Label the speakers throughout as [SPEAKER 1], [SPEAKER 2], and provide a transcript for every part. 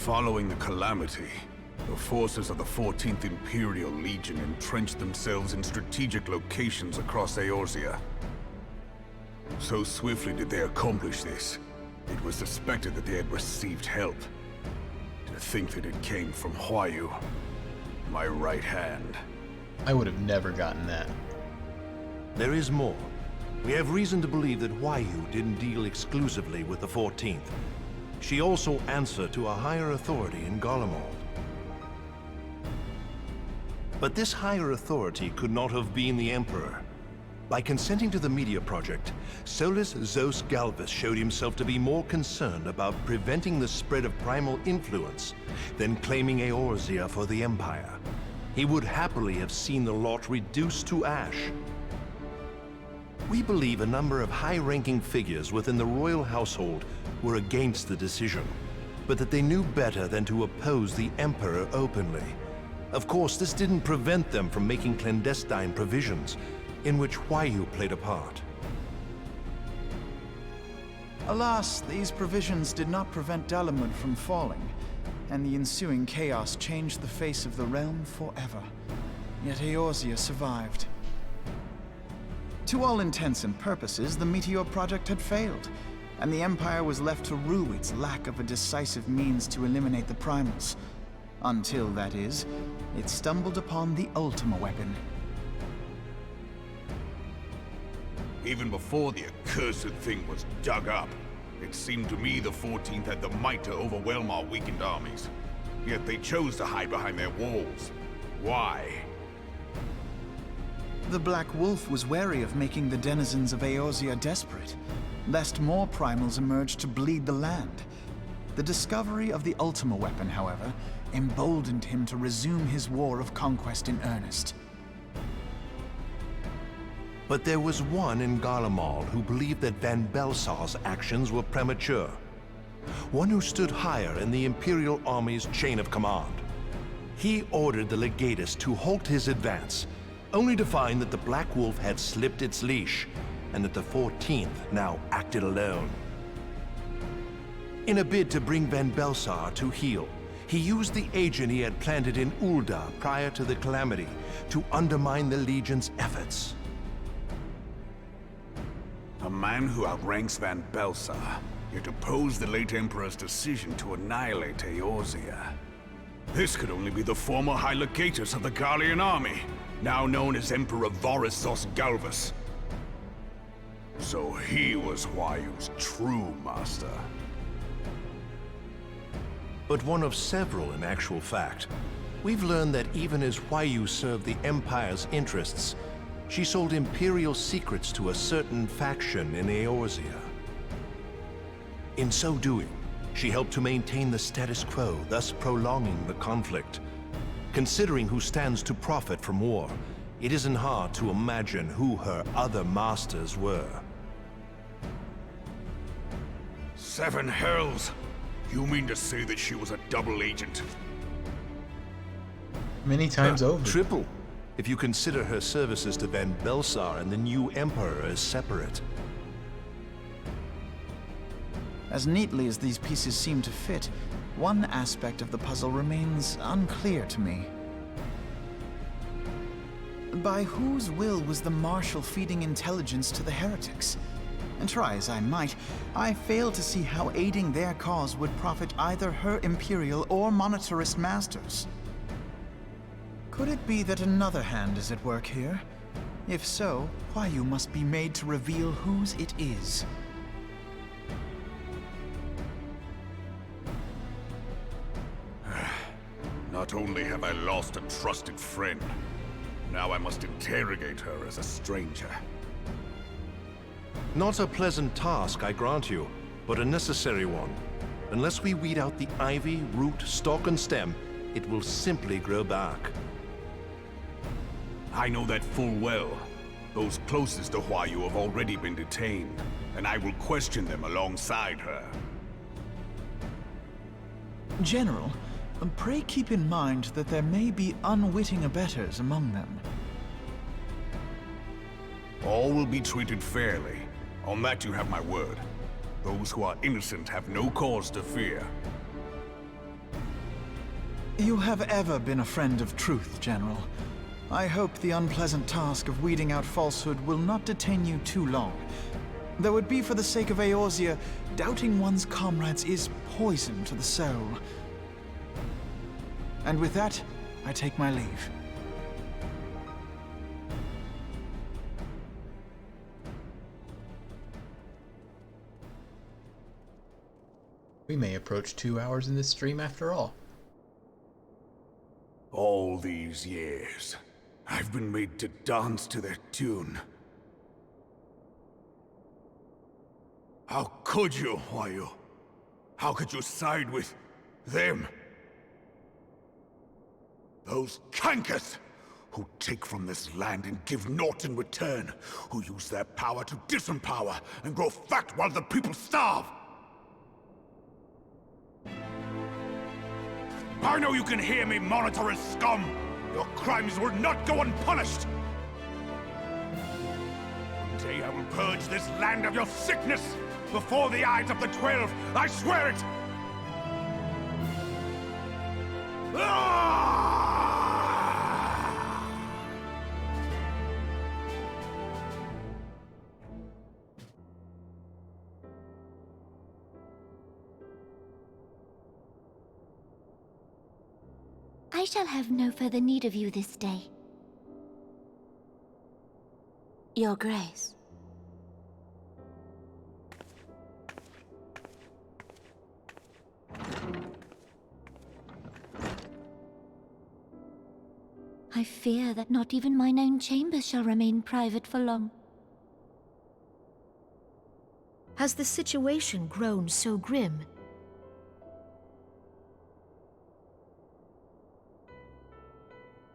[SPEAKER 1] Following the calamity, the forces of the 14th Imperial Legion entrenched themselves in strategic locations across Eorzea. So swiftly did they accomplish this, it was suspected that they had received help. To think that it came from Hyur, my right hand.
[SPEAKER 2] I would have never gotten that.
[SPEAKER 3] There is more. We have reason to believe that Hyur didn't deal exclusively with the 14th. She also answered to a higher authority in Garlemald. But this higher authority could not have been the Emperor. By consenting to the Media Project, Solus Zos Galvus showed himself to be more concerned about preventing the spread of primal influence than claiming Eorzea for the Empire. He would happily have seen the lot reduced to ash. We believe a number of high-ranking figures within the royal household were against the decision, but that they knew better than to oppose the Emperor openly. Of course, this didn't prevent them from making clandestine provisions, in which Hyur played a part.
[SPEAKER 4] Alas, these provisions did not prevent Dalamud from falling, and the ensuing chaos changed the face of the realm forever. Yet Eorzea survived. To all intents and purposes, the Meteor Project had failed, and the Empire was left to rue its lack of a decisive means to eliminate the Primals. Until, that is, it stumbled upon the Ultima weapon.
[SPEAKER 1] Even before the accursed thing was dug up, it seemed to me the 14th had the might to overwhelm our weakened armies. Yet they chose to hide behind their walls. Why?
[SPEAKER 4] The Black Wolf was wary of making the denizens of Eorzea desperate, lest more primals emerge to bleed the land. The discovery of the Ultima weapon, however, emboldened him to resume his war of conquest in earnest.
[SPEAKER 3] But there was one in Garlemald who believed that Van Belsar's actions were premature. One who stood higher in the Imperial Army's chain of command. He ordered the Legatus to halt his advance, only to find that the Black Wolf had slipped its leash, and that the 14th now acted alone. In a bid to bring Van Belsar to heel, he used the agent he had planted in Ul'Dah prior to the calamity to undermine the Legion's efforts.
[SPEAKER 1] A man who outranks Van Belsar, yet opposed the late Emperor's decision to annihilate Eorzea. This could only be the former High Legatus of the Garlean army, now known as Emperor Varus Zos Galvus. So he was Hyur's true master.
[SPEAKER 3] But one of several in actual fact. We've learned that even as Hyur served the Empire's interests, she sold Imperial secrets to a certain faction in Eorzea. In so doing, she helped to maintain the status quo, thus prolonging the conflict. Considering who stands to profit from war, it isn't hard to imagine who her other masters were.
[SPEAKER 1] Seven hells! You mean to say that she was a double agent?
[SPEAKER 2] Many times over.
[SPEAKER 3] Triple, if you consider her services to Van Belsar and the new Emperor as separate.
[SPEAKER 4] As neatly as these pieces seem to fit, one aspect of the puzzle remains unclear to me. By whose will was the Marshal feeding intelligence to the heretics? And try as I might, I fail to see how aiding their cause would profit either her Imperial or Monetarist masters. Could it be that another hand is at work here? If so, Hyur must be made to reveal whose it is.
[SPEAKER 1] Not only have I lost a trusted friend, now I must interrogate her as a stranger.
[SPEAKER 3] Not a pleasant task, I grant you, but a necessary one. Unless we weed out the ivy, root, stalk, and stem, it will simply grow back.
[SPEAKER 1] I know that full well. Those closest to Hyur have already been detained, and I will question them alongside her.
[SPEAKER 4] General, pray keep in mind that there may be unwitting abettors among them.
[SPEAKER 1] All will be treated fairly. On that you have my word. Those who are innocent have no cause to fear.
[SPEAKER 4] You have ever been a friend of truth, General. I hope the unpleasant task of weeding out falsehood will not detain you too long. Though it be for the sake of Eorzea, doubting one's comrades is poison to the soul. And with that, I take my leave.
[SPEAKER 2] We may approach 2 hours in this stream after all.
[SPEAKER 1] All these years, I've been made to dance to their tune. How could you, Hyur? How could you side with them? Those cankers who take from this land and give naught in return, who use their power to disempower and grow fat while the people starve. I know you can hear me, monitor as scum! Your crimes will not go unpunished! One day I will purge this land of your sickness! Before the eyes of the 12, I swear it! Ah!
[SPEAKER 5] I shall have no further need of you this day. Your Grace. I fear that not even mine own chambers shall remain private for long.
[SPEAKER 6] Has the situation grown so grim?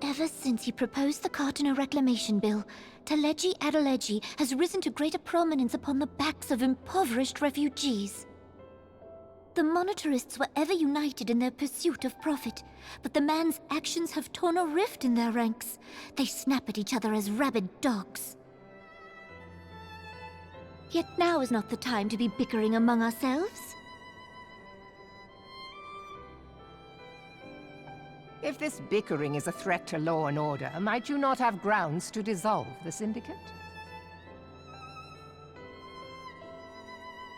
[SPEAKER 5] Ever since he proposed the Cartiner Reclamation Bill, Teleji Adeleji has risen to greater prominence upon the backs of impoverished refugees. The monetarists were ever united in their pursuit of profit, but the man's actions have torn a rift in their ranks. They snap at each other as rabid dogs. Yet now is not the time to be bickering among ourselves.
[SPEAKER 7] If this bickering is a threat to law and order, might you not have grounds to dissolve the Syndicate?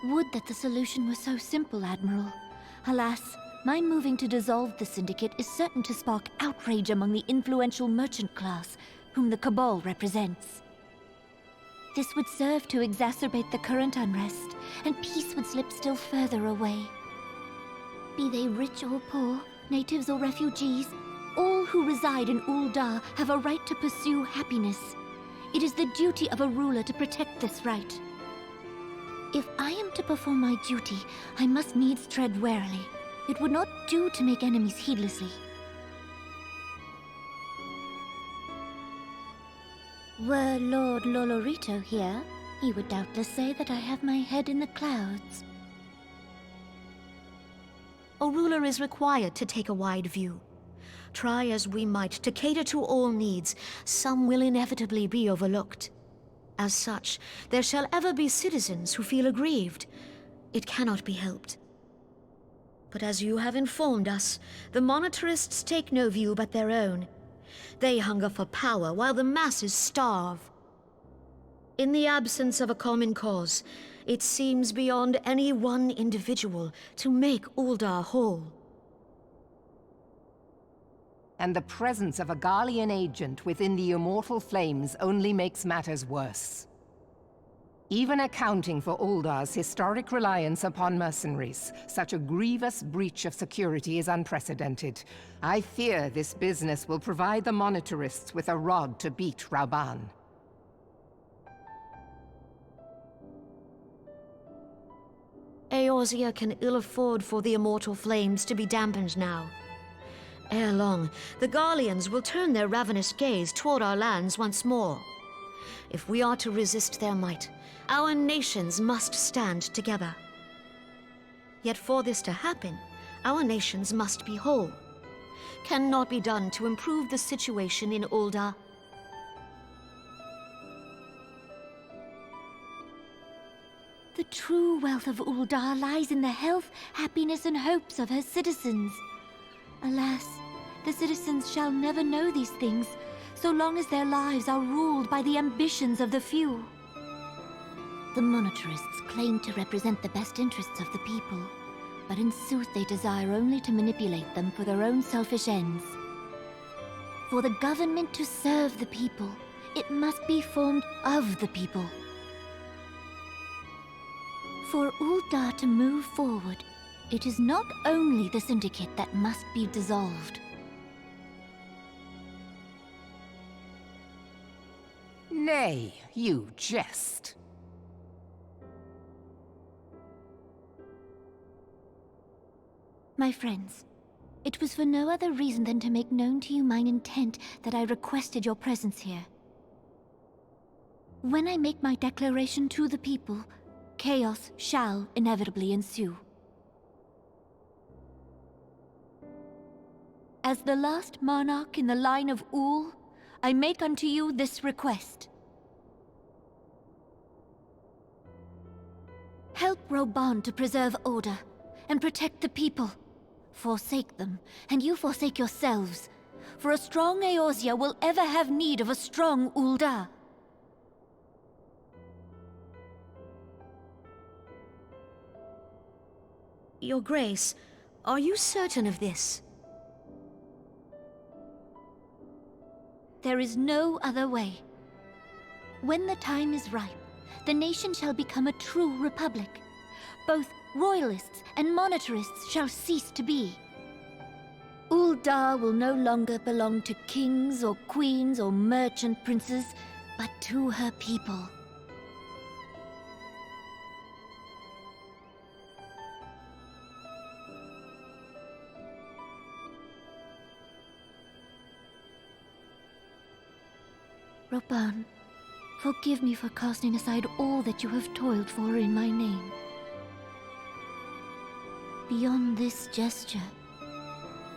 [SPEAKER 5] Would that the solution were so simple, Admiral. Alas, my moving to dissolve the Syndicate is certain to spark outrage among the influential merchant class, whom the Cabal represents. This would serve to exacerbate the current unrest, and peace would slip still further away. Be they rich or poor, natives or refugees, all who reside in Ul'Dah have a right to pursue happiness. It is the duty of a ruler to protect this right. If I am to perform my duty, I must needs tread warily. It would not do to make enemies heedlessly. Were Lord Lolorito here, he would doubtless say that I have my head in the clouds.
[SPEAKER 6] A ruler is required to take a wide view. Try as we might to cater to all needs, some will inevitably be overlooked. As such, there shall ever be citizens who feel aggrieved. It cannot be helped. But as you have informed us, the monetarists take no view but their own. They hunger for power while the masses starve. In the absence of a common cause, it seems beyond any one individual to make Ul'Dah whole.
[SPEAKER 7] And the presence of a Garlean agent within the Immortal Flames only makes matters worse. Even accounting for Ul'Dah's historic reliance upon mercenaries, such a grievous breach of security is unprecedented. I fear this business will provide the monetarists with a rod to beat Rauban.
[SPEAKER 6] Eorzea can ill afford for the Immortal Flames to be dampened now. Ere long, the Garleans will turn their ravenous gaze toward our lands once more. If we are to resist their might, our nations must stand together. Yet for this to happen, our nations must be whole. Cannot be done to improve the situation in Ul'Dah.
[SPEAKER 5] The true wealth of Ul'Dah lies in the health, happiness, and hopes of her citizens. Alas, The citizens shall never know these things, so long as their lives are ruled by the ambitions of the few. The monetarists claim to represent the best interests of the people, but in sooth they desire only to manipulate them for their own selfish ends. For the government to serve the people, it must be formed of the people. For Ul'Dah to move forward, it is not only the Syndicate that must be dissolved.
[SPEAKER 7] Nay, you jest.
[SPEAKER 5] My friends, it was for no other reason than to make known to you mine intent that I requested your presence here. When I make my declaration to the people, chaos shall inevitably ensue. As the last monarch in the line of Ul, I make unto you this request. Help Reborn to preserve order and protect the people. Forsake them, and you forsake yourselves, for a strong Eorzea will ever have need of a strong Ul'Dah.
[SPEAKER 6] Your Grace, are you certain of this?
[SPEAKER 5] There is no other way. When the time is ripe, the nation shall become a true republic. Both royalists and monetarists shall cease to be. Ul'Dah will no longer belong to kings or queens or merchant princes, but to her people. Reborn, forgive me for casting aside all that you have toiled for in my name. Beyond this gesture,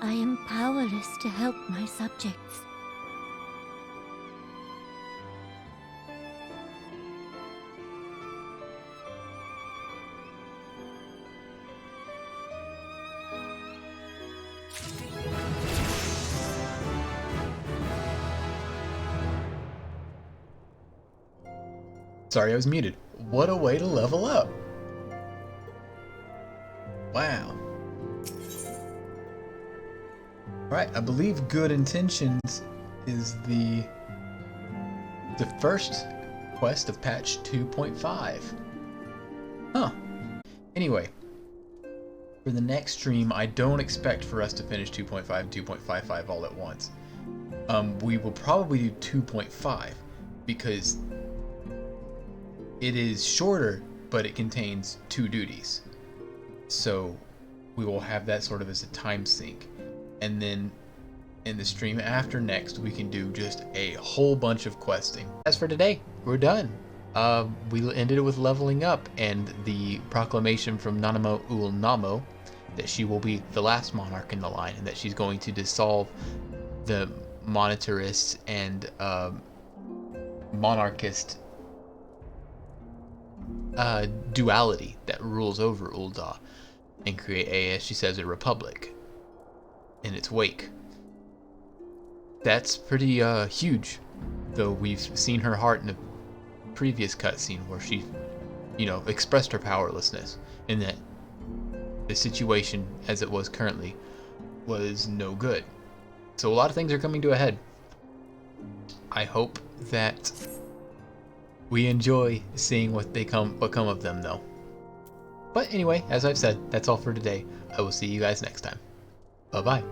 [SPEAKER 5] I am powerless to help my subjects.
[SPEAKER 2] Sorry, I was muted. What a way to level up. Wow. Alright, I believe Good Intentions is the first quest of patch 2.5. Huh. Anyway, for the next stream, I don't expect for us to finish 2.5 and 2.55 all at once. We will probably do 2.5 because it is shorter, but it contains 2 duties. So we will have that sort of as a time sink. And then in the stream after next, we can do just a whole bunch of questing. As for today, we're done. We ended it with leveling up and the proclamation from Nanamo Ul'Namo that she will be the last monarch in the line and that she's going to dissolve the monetarist and monarchist duality that rules over Ul'Dah and create as she says, a republic in its wake. That's pretty huge, though we've seen her heart in a previous cutscene where she, expressed her powerlessness and that the situation as it was currently was no good. So a lot of things are coming to a head. I hope that we enjoy seeing what come of them, though. But anyway, as I've said, that's all for today. I will see you guys next time. Bye-bye.